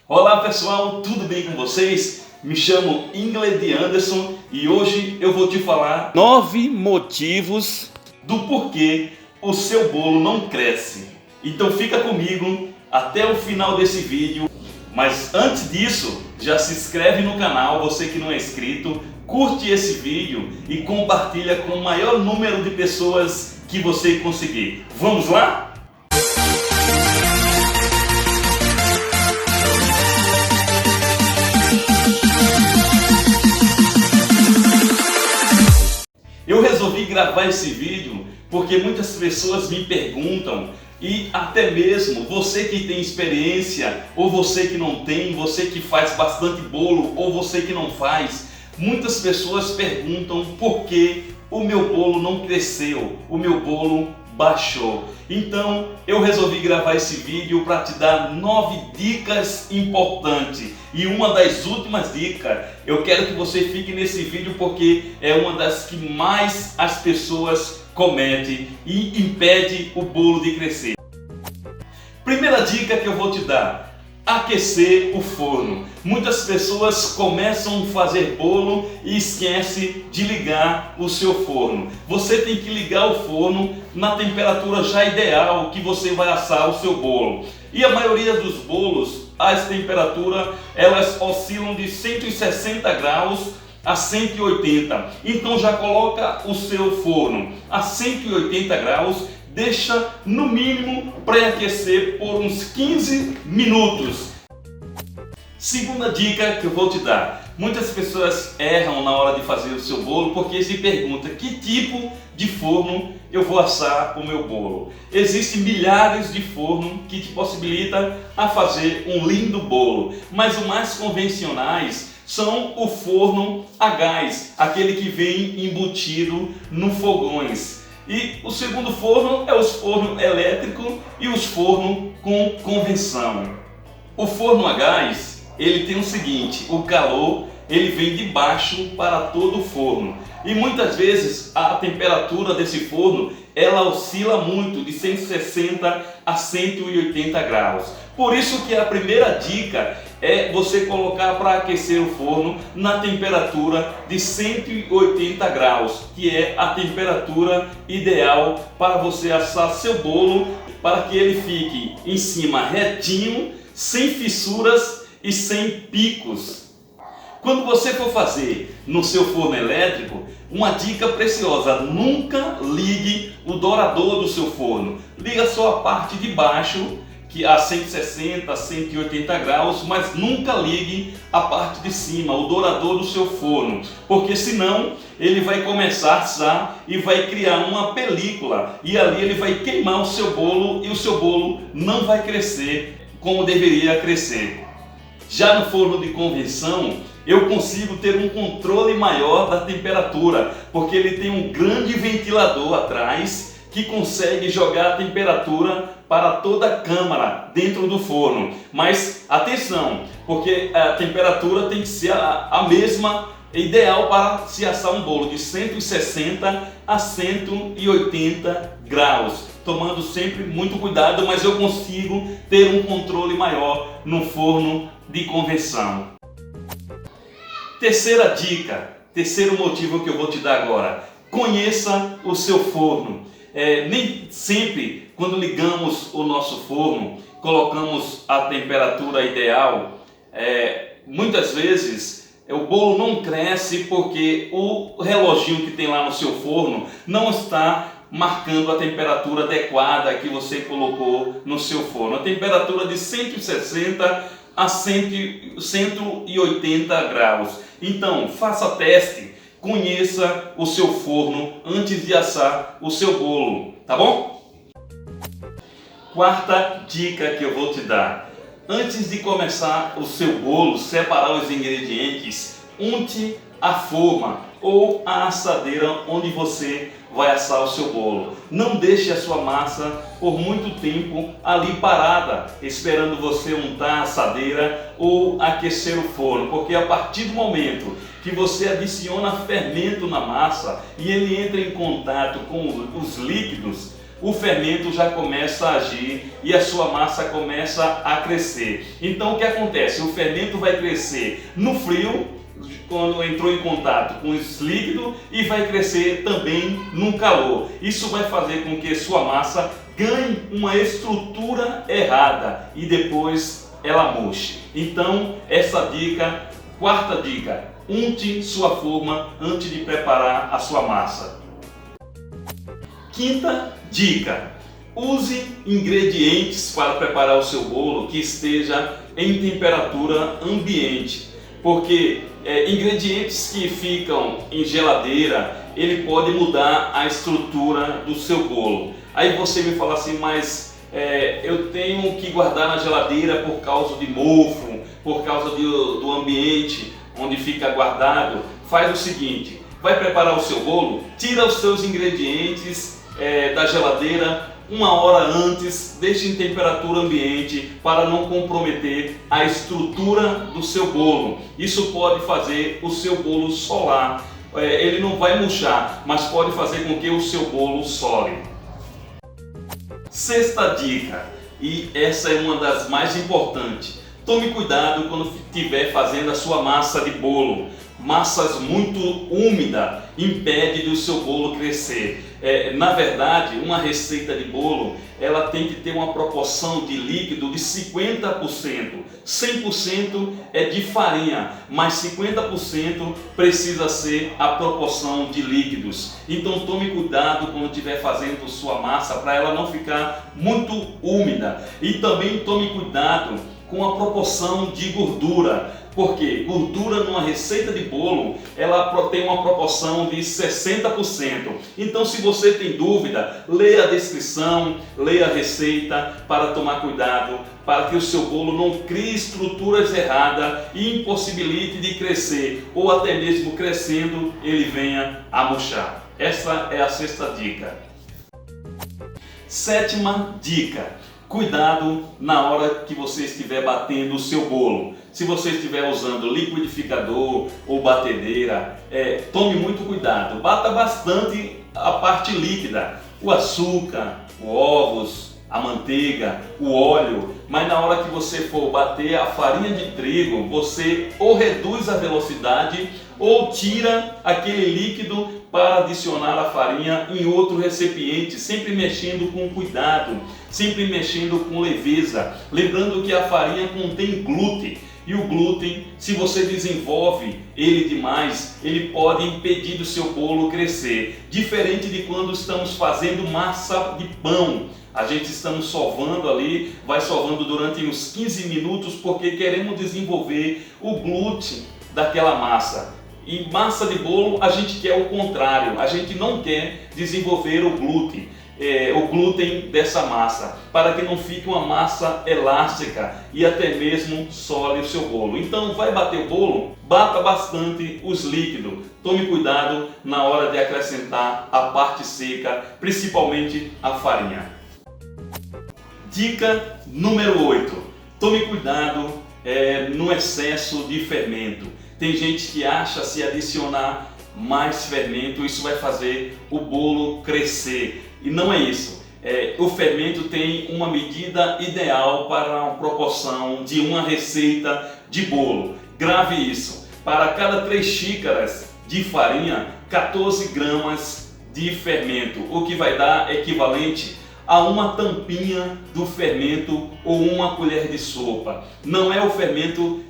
Olá pessoal, tudo bem com vocês? Me chamo Ingrid Anderson e hoje eu vou te falar 9 motivos do porquê o seu bolo não cresce. Então fica comigo até o final desse vídeo. Mas antes disso, já se inscreve no canal, você que não é inscrito, curte esse vídeo e compartilha com o maior número de pessoas que você conseguir. Vamos lá? Eu resolvi gravar esse vídeo porque muitas pessoas me perguntam, e até mesmo você que tem experiência, ou você que não tem, você que faz bastante bolo, ou você que não faz, muitas pessoas perguntam por que o meu bolo não cresceu, o meu bolo baixou. Então eu resolvi gravar esse vídeo para te dar 9 dicas importantes. E uma das últimas dicas, eu quero que você fique nesse vídeo porque é uma das que mais as pessoas cometem e impede o bolo de crescer. Primeira dica que eu vou te dar: aquecer o forno. Muitas pessoas começam a fazer bolo e esquecem de ligar o seu forno. Você tem que ligar o forno na temperatura já ideal que você vai assar o seu bolo. E a maioria dos bolos, as temperaturas, elas oscilam de 160 graus a 180. Então já coloca o seu forno a 180 graus, deixa no mínimo pré-aquecer por uns 15 minutos. Segunda dica que eu vou te dar: muitas pessoas erram na hora de fazer o seu bolo porque se perguntam que tipo de forno eu vou assar o meu bolo. Existem milhares de fornos que te possibilitam a fazer um lindo bolo, mas os mais convencionais são o forno a gás, aquele que vem embutido no fogões. E o segundo forno é os fornos elétricos e os fornos com convecção. O forno a gás, ele tem o seguinte: o calor ele vem de baixo para todo o forno. E muitas vezes a temperatura desse forno ela oscila muito, de 160 a 180 graus. Por isso que a primeira dica é você colocar para aquecer o forno na temperatura de 180 graus, que é a temperatura ideal para você assar seu bolo, para que ele fique em cima retinho, sem fissuras e sem picos. Quando você for fazer no seu forno elétrico, uma dica preciosa: nunca ligue o dourador do seu forno. Liga só a parte de baixo, que a 160, 180 graus, mas nunca ligue a parte de cima, o dourador do seu forno, porque senão ele vai começar a assar e vai criar uma película, e ali ele vai queimar o seu bolo e o seu bolo não vai crescer como deveria crescer. Já no forno de convecção, eu consigo ter um controle maior da temperatura, porque ele tem um grande ventilador atrás que consegue jogar a temperatura para toda a câmara dentro do forno. Mas atenção, porque a temperatura tem que ser a mesma, ideal para se assar um bolo, de 160 a 180 graus. Tomando sempre muito cuidado, mas eu consigo ter um controle maior no forno de convecção. Terceira dica, terceiro motivo que eu vou te dar agora: conheça o seu forno. Nem sempre, quando ligamos o nosso forno, colocamos a temperatura ideal. Muitas vezes o bolo não cresce porque o reloginho que tem lá no seu forno não está marcando a temperatura adequada que você colocou no seu forno. A temperatura de 160 a 180 graus. Então faça teste, conheça o seu forno antes de assar o seu bolo, tá bom? Quarta dica que eu vou te dar: antes de começar o seu bolo, separar os ingredientes, unte a forma ou a assadeira onde você vai assar o seu bolo. Não deixe a sua massa por muito tempo ali parada, esperando você untar a assadeira ou aquecer o forno, porque a partir do momento que você adiciona fermento na massa e ele entra em contato com os líquidos, o fermento já começa a agir e a sua massa começa a crescer. Então o que acontece? O fermento vai crescer no frio, quando entrou em contato com esse líquido, e vai crescer também no calor. Isso vai fazer com que sua massa ganhe uma estrutura errada e depois ela murche. Então essa dica, quarta dica: unte sua forma antes de preparar a sua massa. Quinta dica: use ingredientes para preparar o seu bolo que esteja em temperatura ambiente, porque ingredientes que ficam em geladeira, ele pode mudar a estrutura do seu bolo. Aí você me fala assim, mas eu tenho que guardar na geladeira por causa de mofo, por causa do ambiente onde fica guardado. Faz o seguinte: vai preparar o seu bolo, tira os seus ingredientes da geladeira uma hora antes, deixe em temperatura ambiente para não comprometer a estrutura do seu bolo. Isso pode fazer o seu bolo solar. Ele não vai murchar, mas pode fazer com que o seu bolo sole. Sexta dica, e essa é uma das mais importantes: tome cuidado quando estiver fazendo a sua massa de bolo. Massas muito úmidas impedem do seu bolo crescer. Na verdade, uma receita de bolo, ela tem que ter uma proporção de líquido de 50%. 100% é de farinha, mas 50% precisa ser a proporção de líquidos. Então tome cuidado quando estiver fazendo sua massa para ela não ficar muito úmida. E também tome cuidado com a proporção de gordura. Porque gordura numa receita de bolo, ela tem uma proporção de 60%. Então se você tem dúvida, leia a descrição, leia a receita para tomar cuidado, para que o seu bolo não crie estruturas erradas e impossibilite de crescer, ou até mesmo crescendo ele venha a murchar. Essa é a sexta dica. Sétima dica: cuidado na hora que você estiver batendo o seu bolo. Se você estiver usando liquidificador ou batedeira, tome muito cuidado. Bata bastante a parte líquida, o açúcar, os ovos, a manteiga, o óleo. Mas na hora que você for bater a farinha de trigo, você ou reduz a velocidade ou tira aquele líquido para adicionar a farinha em outro recipiente, sempre mexendo com cuidado, sempre mexendo com leveza. Lembrando que a farinha contém glúten. E o glúten, se você desenvolve ele demais, ele pode impedir do seu bolo crescer. Diferente de quando estamos fazendo massa de pão. A gente estamos sovando ali, vai sovando durante uns 15 minutos porque queremos desenvolver o glúten daquela massa. E massa de bolo a gente quer o contrário, a gente não quer desenvolver o glúten dessa massa, para que não fique uma massa elástica e até mesmo sole o seu bolo. Então vai bater o bolo, bata bastante os líquidos, tome cuidado na hora de acrescentar a parte seca, principalmente a farinha. Dica número 8: tome cuidado no excesso de fermento. Tem gente que acha se adicionar mais fermento, isso vai fazer o bolo crescer. E não é isso. O fermento tem uma medida ideal para a proporção de uma receita de bolo. Grave isso. Para cada 3 xícaras de farinha, 14 gramas de fermento, o que vai dar equivalente a uma tampinha do fermento ou uma colher de sopa. Não é o fermento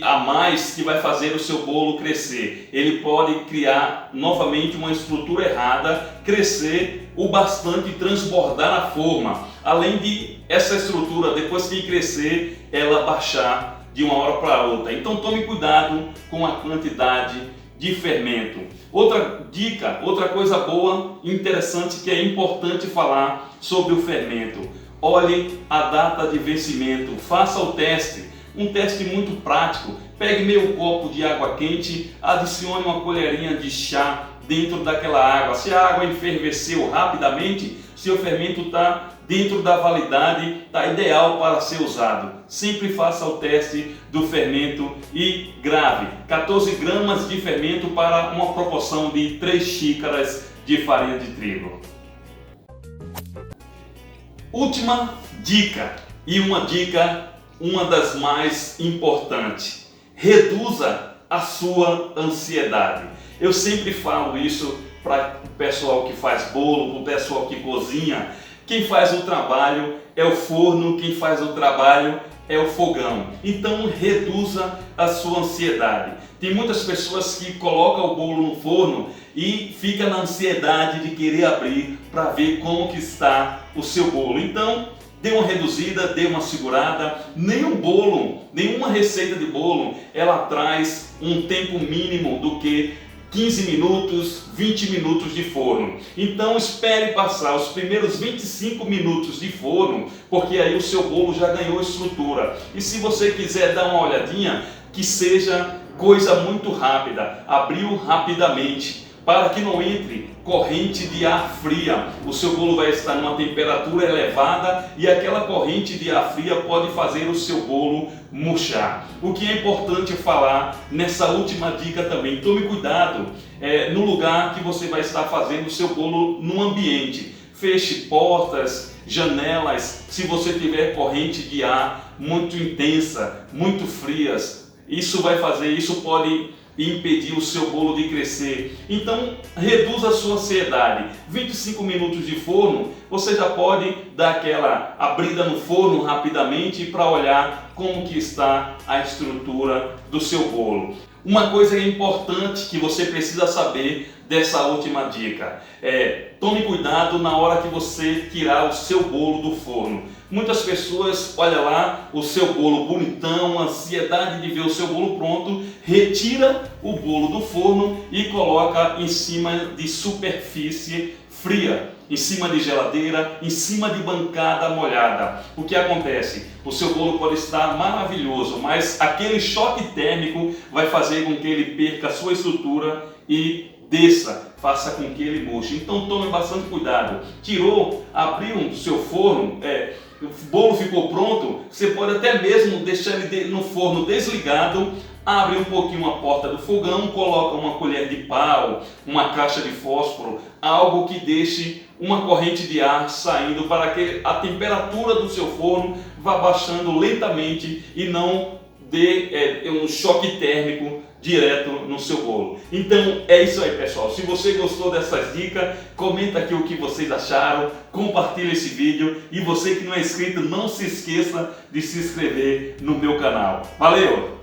a mais que vai fazer o seu bolo crescer. Ele pode criar novamente uma estrutura errada, crescer o bastante e transbordar a forma. Além de essa estrutura, depois que crescer, ela baixar de uma hora para outra. Então tome cuidado com a quantidade de fermento. Outra dica, outra coisa boa, interessante, que é importante falar sobre o fermento: olhe a data de vencimento, faça o teste. Um teste muito prático: pegue meio copo de água quente, adicione uma colherinha de chá dentro daquela água. Se a água enferveceu rapidamente, seu fermento está dentro da validade, está ideal para ser usado. Sempre faça o teste do fermento e grave: 14 gramas de fermento para uma proporção de 3 xícaras de farinha de trigo. Última dica, e uma das mais importantes: reduza a sua ansiedade. Eu sempre falo isso para o pessoal que faz bolo, para o pessoal que cozinha. Quem faz o trabalho é o forno, quem faz o trabalho é o fogão. Então reduza a sua ansiedade. Tem muitas pessoas que colocam o bolo no forno e fica na ansiedade de querer abrir para ver como que está o seu bolo. Então dê uma reduzida, dê uma segurada. Nenhum bolo, nenhuma receita de bolo, ela traz um tempo mínimo do que 15 minutos, 20 minutos de forno. Então espere passar os primeiros 25 minutos de forno, porque aí o seu bolo já ganhou estrutura. E se você quiser dar uma olhadinha, que seja coisa muito rápida, abriu rapidamente, para que não entre corrente de ar fria. O seu bolo vai estar numa temperatura elevada e aquela corrente de ar fria pode fazer o seu bolo murchar. O que é importante falar nessa última dica também: tome cuidado no lugar que você vai estar fazendo o seu bolo no ambiente. Feche portas, janelas, se você tiver corrente de ar muito intensa, muito frias. Isso pode impedir o seu bolo de crescer. Então reduza a sua ansiedade. 25 minutos de forno, você já pode dar aquela abrida no forno rapidamente para olhar como que está a estrutura do seu bolo. Uma coisa importante que você precisa saber dessa última dica é: tome cuidado na hora que você tirar o seu bolo do forno. Muitas pessoas, olha lá o seu bolo bonitão, ansiedade de ver o seu bolo pronto, retira o bolo do forno e coloca em cima de superfície fria, em cima de geladeira, em cima de bancada molhada. O que acontece? O seu bolo pode estar maravilhoso, mas aquele choque térmico vai fazer com que ele perca a sua estrutura e desça, faça com que ele murche. Então tome bastante cuidado. Tirou, abriu o seu forno, o bolo ficou pronto, você pode até mesmo deixar ele no forno desligado, abre um pouquinho a porta do fogão, coloca uma colher de pau, uma caixa de fósforo, algo que deixe uma corrente de ar saindo para que a temperatura do seu forno vá baixando lentamente e não dê um choque térmico direto no seu bolo. Então é isso aí, pessoal. Se você gostou dessas dicas, comenta aqui o que vocês acharam, compartilha esse vídeo e você que não é inscrito, não se esqueça de se inscrever no meu canal. Valeu!